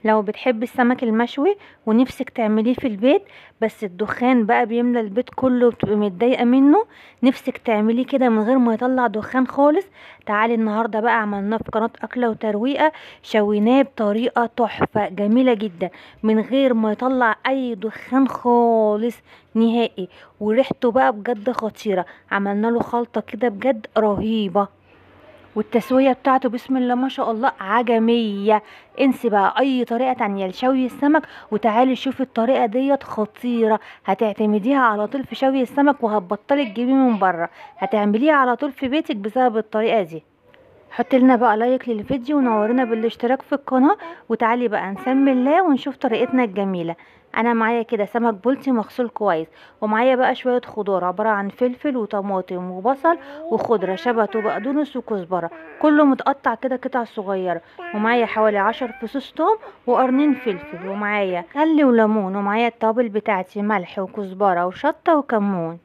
لو بتحبي السمك المشوي ونفسك تعمليه في البيت، بس الدخان بقى بيملى البيت كله وبتبقي متضايقه منه، نفسك تعمليه كده من غير ما يطلع دخان خالص، تعالي النهارده بقى عملناه في قناه اكله وترويقه. شويناه بطريقه تحفه جميله جدا من غير ما يطلع اي دخان خالص نهائي، وريحته بقى بجد خطيره. عملنا له خلطه كده بجد رهيبه، والتسوية بتاعته بسم الله ما شاء الله عجمية. انسي بقى اي طريقة تانية لشوي السمك وتعالي شوفي الطريقة ديت خطيرة. هتعتمديها على طول في شوي السمك وهتبطلي تجيبيه من بره، هتعمليها على طول في بيتك بسبب الطريقة دي. حطي لنا بقى لايك للفيديو ونورنا بالاشتراك في القناة، وتعالي بقى نسمي الله ونشوف طريقتنا الجميلة. انا معايا كده سمك بلطي مغسول كويس، ومعايا بقى شوية خضار عبارة عن فلفل وطماطم وبصل وخضرة شبت وبقدونس وكزبرة، كله متقطع كده قطع صغيرة، ومعايا حوالي 10 فصوص توم وقرنين فلفل، ومعايا خل وليمون، ومعايا التوابل بتاعتي ملح وكزبرة وشطة وكمون.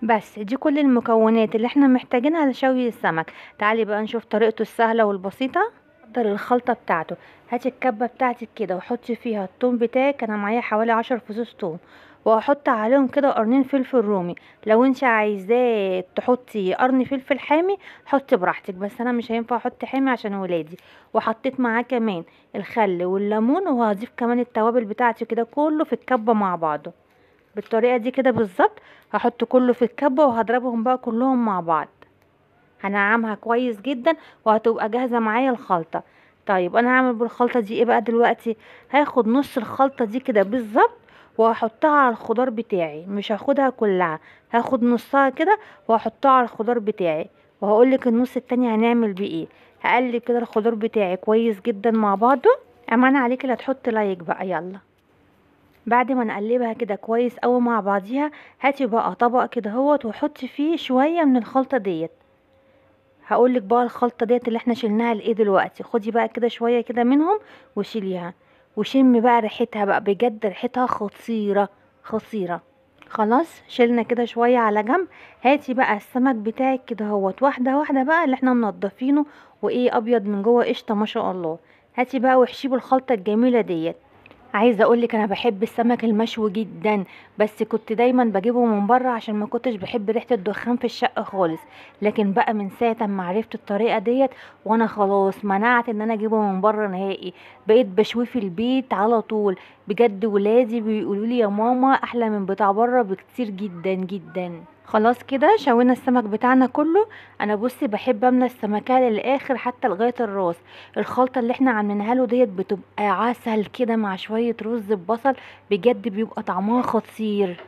بس دي كل المكونات اللي احنا محتاجينها لشوي السمك. تعالي بقى نشوف طريقته السهلة والبسيطة. حضر الخلطة بتاعته. هاتي الكبة بتاعتك كده وحطي فيها الثوم بتاعك، انا معايا حوالي 10 فصوص ثوم، وهحط عليهم كده قرنين فلفل رومي. لو انت عايزاه تحطي قرن فلفل حامي حطي براحتك، بس انا مش هينفع احط حامي عشان ولادي. وحطيت معاه كمان الخل والليمون، وهضيف كمان التوابل بتاعتي كده كله في الكبة مع بعضه بالطريقه دي كده بالظبط. هحط كله في الكبه وهضربهم بقى كلهم مع بعض، هنعمها كويس جدا وهتبقى جاهزه معايا الخلطه. طيب انا هعمل بالخلطه دي ايه بقى دلوقتي؟ هاخد نص الخلطه دي كده بالظبط وهحطها على الخضار بتاعي، مش هاخدها كلها، هاخد نصها كده وهحطها على الخضار بتاعي، وهقولك النص التاني هنعمل بيه ايه. هقلب كده الخضار بتاعي كويس جدا مع بعضه. امان عليك اللي هتحط لايك بقى يلا. بعد ما نقلبها كده كويس قوي مع بعضيها، هاتي بقى طبق كده اهوت وحطي فيه شويه من الخلطه ديت. هقولك بقى الخلطه ديت اللي احنا شلناها لايه دلوقتي، خدي بقى كده شويه كده منهم وشيليها، وشمي بقى ريحتها بقى بجد ريحتها خطيره خطيره. خلاص شلنا كده شويه على جنب. هاتي بقى السمك بتاعك كده اهوت واحده واحده بقى اللي احنا منضفينه وايه ابيض من جوه قشطه ما شاء الله. هاتي بقى واحشيه بالخلطه الجميله ديت. عايزه اقولك انا بحب السمك المشوي جدا، بس كنت دايما بجيبه من بره عشان ما كنتش بحب ريحه الدخان في الشقه خالص. لكن بقى من ساعه ما عرفت الطريقه ديت وانا خلاص منعت ان انا اجيبه من بره نهائي، بقيت بشويه في البيت على طول. بجد ولادي بيقولوا لي يا ماما احلى من بتاع بره بكتير جدا جدا. خلاص كده شوينا السمك بتاعنا كله. انا بصي بحب املى السمكه للاخر حتى لغايه الراس. الخلطه اللي احنا عاملينها له ديت بتبقى عسل كده مع شويه رز ببصل، بجد بيبقى طعمها خطير.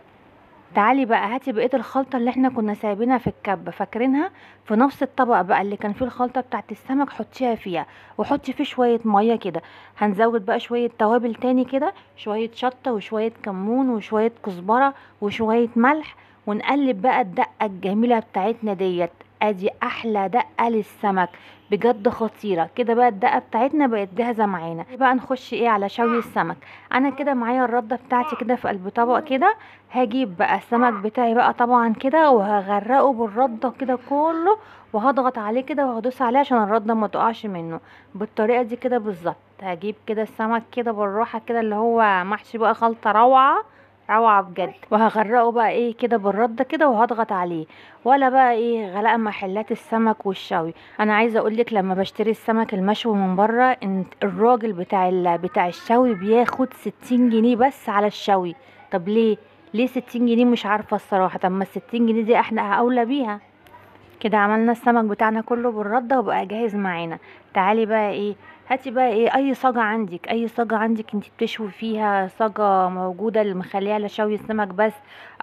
تعالي بقى هاتي بقيه الخلطه اللي احنا كنا سايبينها في الكبه فاكرينها، في نفس الطبق بقى اللي كان فيه الخلطه بتاعت السمك حطيها فيها، وحطي فيه شويه ميه كده. هنزود بقى شويه توابل تاني كده، شويه شطه وشويه كمون وشويه كزبره وشويه ملح، ونقلب بقى الدقه الجميله بتاعتنا ديت. ادي احلى دقه للسمك بجد خطيره كده. بقى الدقه بتاعتنا بقت جاهزه معانا بقى نخش ايه على شوي السمك. انا كده معايا الرده بتاعتي كده في قلب طبق كده. هجيب بقى السمك بتاعي بقى طبعا كده وهغرقه بالرده كده كله، وهضغط عليه كده وهدوس عليه عشان الرده ما تقعش منه بالطريقه دي كده بالظبط. هجيب كده السمك كده بالراحه كده اللي هو محشي بقى خلطه روعه روعه بجد، وهغرقه بقى ايه كده بالرده كده وهضغط عليه. ولا بقى ايه غلاء محلات السمك والشوي. انا عايزه اقولك لما بشتري السمك المشوي من بره ان الراجل بتاع الشوي بياخد 60 جنيه بس على الشوي. طب ليه؟ ليه 60 جنيه؟ مش عارفه الصراحه. طب ما ال60 جنيه دي احنا اولى بيها. كده عملنا السمك بتاعنا كله بالردة وبقى جاهز معانا. تعالي بقى ايه، هاتي بقى ايه اي صاجة عندك، اي صاجة عندك انت بتشوي فيها، صاجة موجودة اللي مخليها لشوي السمك بس،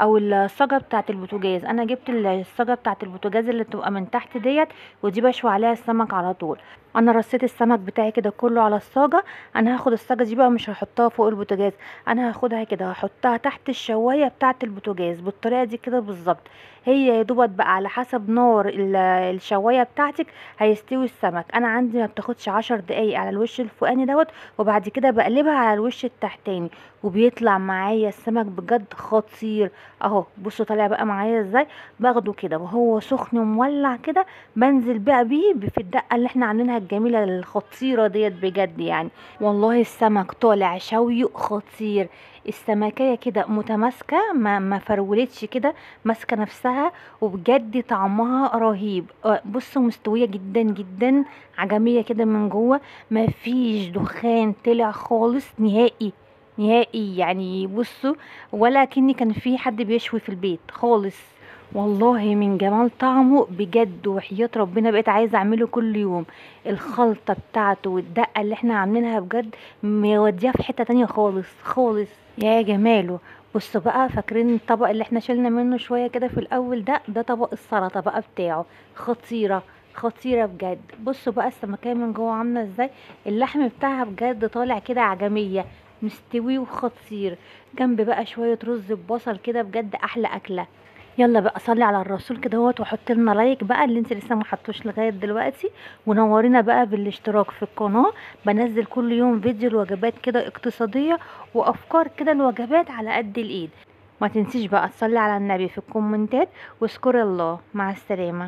او الصاجة بتاعة البوتاجاز. انا جبت الصاجة بتاعة البوتاجاز اللي بتبقى من تحت ديت، ودي بشوي عليها السمك على طول. انا رصيت السمك بتاعي كده كله على الصاجة. انا هاخد الصاجة دي بقى مش هحطها فوق البوتاجاز، انا هاخدها كده هحطها تحت الشواية بتاعة البوتاجاز بالطريقة دي كده بالظبط. هي يا دوبت بقى على حسب نار الشوايه بتاعتك هيستوي السمك. انا عندي ما بتاخدش 10 دقايق على الوش الفوقاني دوت، وبعد كده بقلبها على الوش التحتاني وبيطلع معايا السمك بجد خطير. اهو بصوا طالع بقى معايا ازاي. باخده كده وهو سخن ومولع كده، بنزل بقى بيه في الدقه اللي احنا عاملينها الجميله الخطيره ديت بجد يعني. والله السمك طالع شوي خطير، السمكية كده متماسكة، ما فرولتش كده، ماسكة نفسها، وبجد طعمها رهيب. بصوا مستوية جدا جدا، عجمية كده من جوه، ما فيش دخان طلع خالص نهائي نهائي يعني. بصوا ولا كني كان في حد بيشوي في البيت خالص. والله من جمال طعمه بجد، وحياة ربنا بقيت عايزة اعمله كل يوم. الخلطة بتاعته والدقة اللي احنا عاملينها بجد موديها في حتة تانية خالص خالص، يا جماله. بصوا بقى، فاكرين الطبق اللي احنا شلنا منه شوية كده في الاول ده طبق السلطة بقى بتاعه، خطيرة خطيرة بجد. بصوا بقى السمكية من جوه عاملة ازاي، اللحم بتاعها بجد طالع كده عجمية، مستوي وخطير، جنب بقى شوية رز ببصل كده، بجد احلى اكلة. يلا بقى صلي على الرسول كده هوت، وحط لنا لايك بقى اللي انت لسه ما حطوش لغايه دلوقتي، ونورينا بقى بالاشتراك في القناه. بنزل كل يوم فيديو الوجبات كده اقتصاديه، وافكار كده الوجبات على قد الايد. ما تنسيش بقى تصلي على النبي في الكومنتات، واذكري الله. مع السلامه.